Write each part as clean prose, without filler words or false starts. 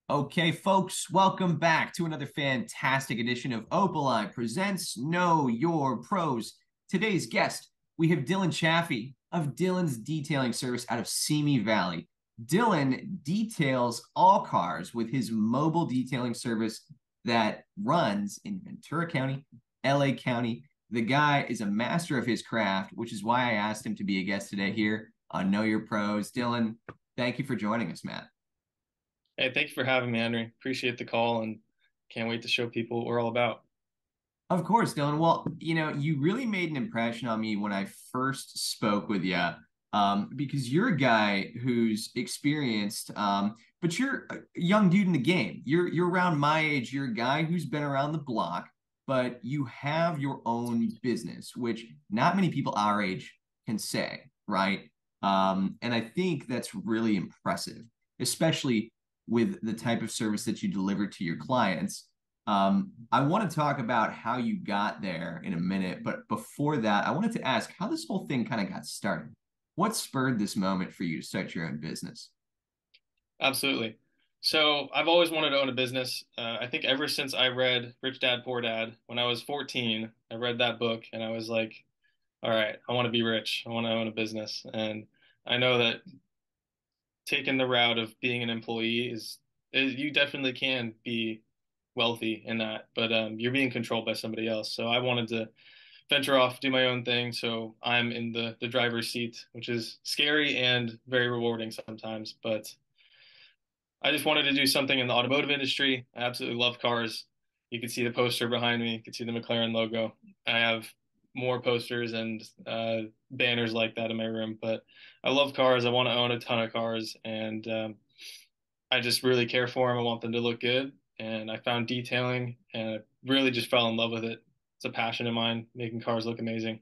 Okay, folks, welcome back to another fantastic edition of Opaleye Presents Know Your Pros. Today's guest, we have Dylan Chafee of Dylan's Detailing Service out of Simi Valley. Dylan details all cars with his mobile detailing service that runs in Ventura County, LA County. The guy is a master of his craft, which is why I asked him to be a guest today here on Know Your Pros. Dylan, thank you for joining us, Matt. Hey, thank you for having me, Henry. Appreciate the call and can't wait to show people what we're all about. Of course, Dylan. Well, you really made an impression on me when I first spoke with you, because you're a guy who's experienced, but you're a young dude in the game. You're around my age. You're a guy who's been around the block, but you have your own business, which not many people our age can say, right? And I think that's really impressive, especially with the type of service that you deliver to your clients. I want to talk about how you got there in a minute, but before that, I wanted to ask how this whole thing kind of got started. What spurred this moment for you to start your own business? Absolutely. So I've always wanted to own a business. I think ever since I read Rich Dad Poor Dad when I was 14, I read that book and I was like, all right, I want to be rich. I want to own a business. And I know that taking the route of being an employee is you definitely can be wealthy in that, but you're being controlled by somebody else. So I wanted to venture off, do my own thing. So I'm in the driver's seat, which is scary and very rewarding sometimes. But I just wanted to do something in the automotive industry. I absolutely love cars. You can see the poster behind me. You can see the McLaren logo. I have more posters and banners like that in my room. But I love cars. I want to own a ton of cars, and I just really care for them. I want them to look good. And I found detailing, and I really just fell in love with it. It's a passion of mine, making cars look amazing.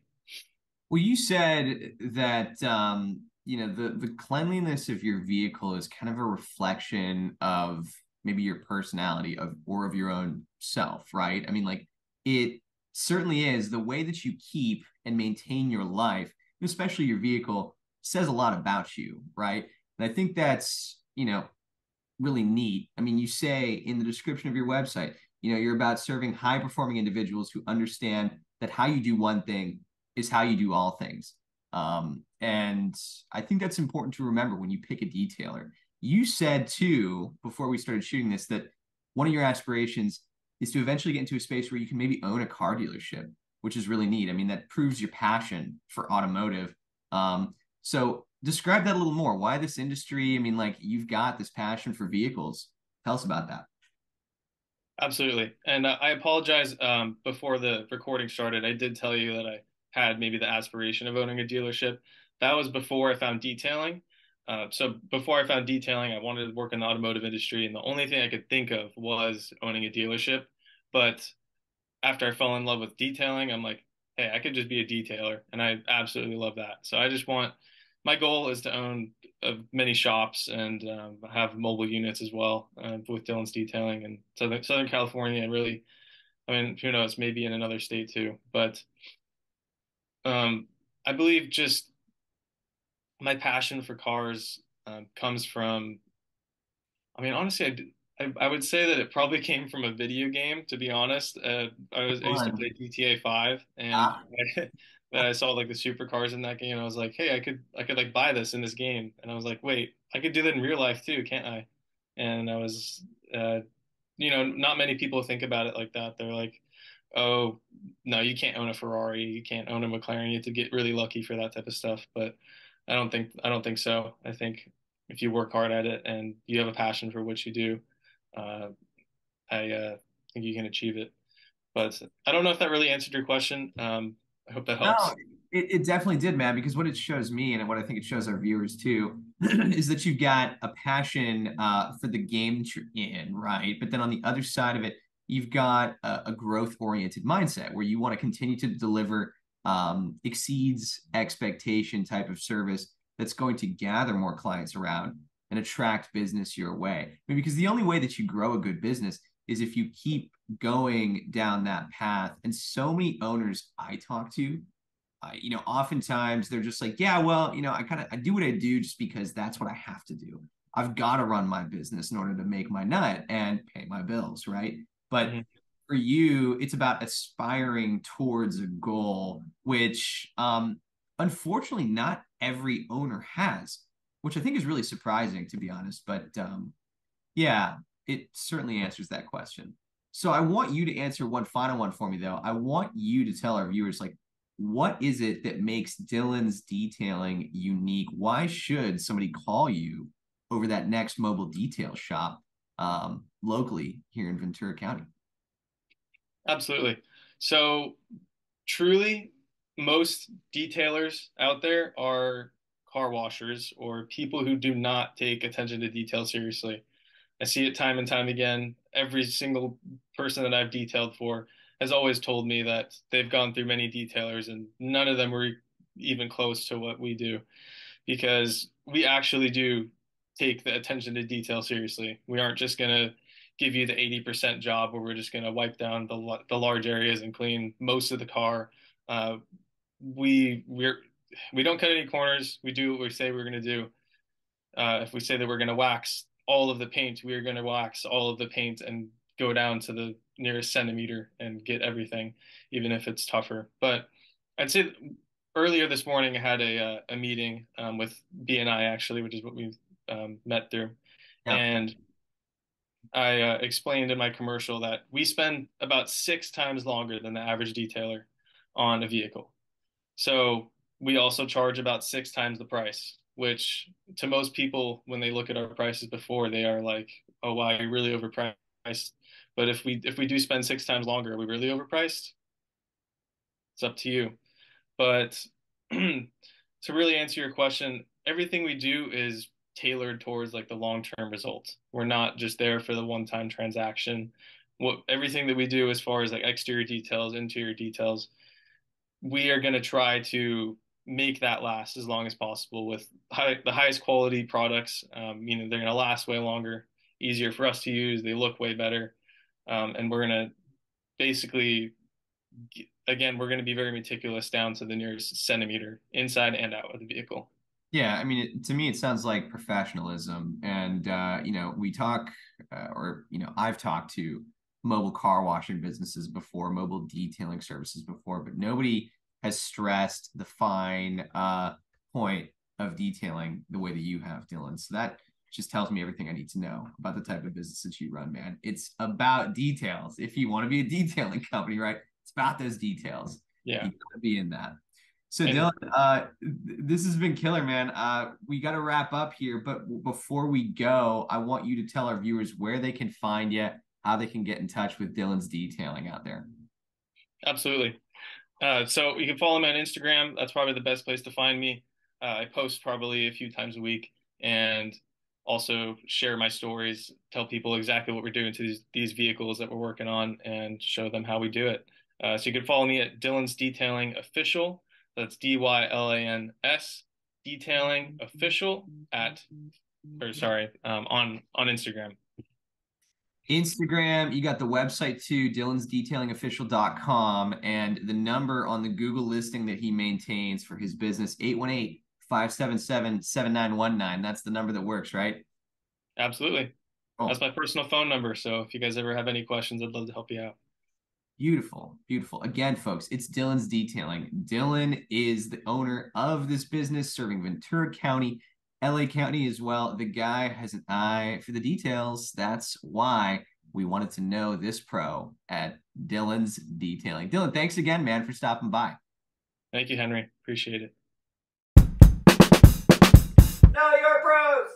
Well, you said that the cleanliness of your vehicle is kind of a reflection of maybe your personality or of your own self, right? I mean, like it certainly is the way that you keep and maintain your life, especially your vehicle, says a lot about you, right? And I think that's, really neat. I mean, you say in the description of your website, you're about serving high performing individuals who understand that how you do one thing is how you do all things. And I think that's important to remember when you pick a detailer. You said too, before we started shooting this, that one of your aspirations is to eventually get into a space where you can maybe own a car dealership, which is really neat. I mean, that proves your passion for automotive. So describe that a little more. Why this industry? I mean, like you've got this passion for vehicles. Tell us about that. Absolutely. And I apologize before the recording started. I did tell you that I had maybe the aspiration of owning a dealership. That was before I found detailing. So before I found detailing, I wanted to work in the automotive industry, and the only thing I could think of was owning a dealership. But after I fell in love with detailing, I'm like, hey, I could just be a detailer, and I absolutely love that. So I just want my goal is to own many shops and have mobile units as well with Dylan's Detailing in Southern California, and really, I mean, who knows, maybe in another state too. But um, I believe just my passion for cars comes from I mean, honestly, I would say that it probably came from a video game, to be honest. I used to play Fun. GTA 5 and Ah, I saw like the supercars in that game and I was like, hey, I could like buy this in this game. And I was like, wait, I could do that in real life too, can't I? And I was uh not many people think about it like that. They're like, oh, no, you can't own a Ferrari, you can't own a McLaren, you have to get really lucky for that type of stuff. But I don't think so. I think if you work hard at it and you have a passion for what you do, uh, I think you can achieve it. But I don't know if that really answered your question. I hope that no, helps. it definitely did, man, because what it shows me and what I think it shows our viewers too is that you've got a passion for the game that you're in, right? But then on the other side of it, you've got a growth-oriented mindset where you want to continue to deliver exceeds expectation type of service that's going to gather more clients around and attract business your way. I mean, because the only way that you grow a good business is if you keep going down that path. And so many owners I talk to, oftentimes they're just like, yeah, well, I do what I do just because that's what I have to do. I've got to run my business in order to make my nut and pay my bills, right? But Mhm. for you, it's about aspiring towards a goal, which unfortunately not every owner has, which I think is really surprising, to be honest. But yeah, it certainly answers that question. So I want you to answer one final one for me, though. I want you to tell our viewers, like, what is it that makes Dylan's detailing unique? Why should somebody call you over that next mobile detail shop locally here in Ventura County? Absolutely. So truly, most detailers out there are car washers or people who do not take attention to detail seriously. I see it time and time again. Every single person that I've detailed for has always told me that they've gone through many detailers and none of them were even close to what we do because we actually do take the attention to detail seriously. We aren't just going to give you the 80% job where we're just going to wipe down the large areas and clean most of the car. Uh, we don't cut any corners. We do what we say we're going to do. If we say that we're going to wax all of the paint, we are going to wax all of the paint and go down to the nearest centimeter and get everything, even if it's tougher. But I'd say earlier this morning I had a meeting with BNI actually, which is what we've met through, Yeah. and I explained in my commercial that we spend about 6 times longer than the average detailer on a vehicle. So we also charge about 6 times the price, which to most people, when they look at our prices before, they are like, "Oh wow, you're really overpriced." But if we do spend 6 times longer, are we really overpriced? It's up to you. But to really answer your question, everything we do is tailored towards like the long-term result. We're not just there for the one-time transaction. What everything that we do as far as like exterior details, interior details, we are going to try to make that last as long as possible with the highest quality products. They're going to last way longer, easier for us to use. They look way better. And we're going to basically, again, we're going to be very meticulous down to the nearest centimeter inside and out of the vehicle. Yeah, I mean, to me, it sounds like professionalism. And, we talk, I've talked to mobile car washing businesses before, mobile detailing services before, but nobody has stressed the fine point of detailing the way that you have, Dylan. So that just tells me everything I need to know about the type of business that you run, man. It's about details. If you want to be a detailing company, right? It's about those details. Yeah. You got to be in that. So And Dylan, this has been killer, man. We got to wrap up here, but before we go, I want you to tell our viewers where they can find you, how they can get in touch with Dylan's detailing out there. absolutely. So you can follow me on Instagram. That's probably the best place to find me. I post probably a few times a week and also share my stories, tell people exactly what we're doing to these vehicles that we're working on and show them how we do it. So you can follow me at Dylan's Detailing Official. That's DYLANS Detailing Official on Instagram. Instagram, you got the website too, dylansdetailingofficial.com, and the number on the Google listing that he maintains for his business, 818-577-7919. That's the number that works, right? Absolutely. That's Oh, my personal phone number. So if you guys ever have any questions, I'd love to help you out. beautiful, beautiful. Again, folks, it's Dylan's Detailing. Dylan is the owner of this business serving Ventura County, LA County as well. The guy has an eye for the details. That's why we wanted to know this pro at Dylan's Detailing. Dylan, thanks again, man, for stopping by. Thank you, Henry. Appreciate it. Know your pros.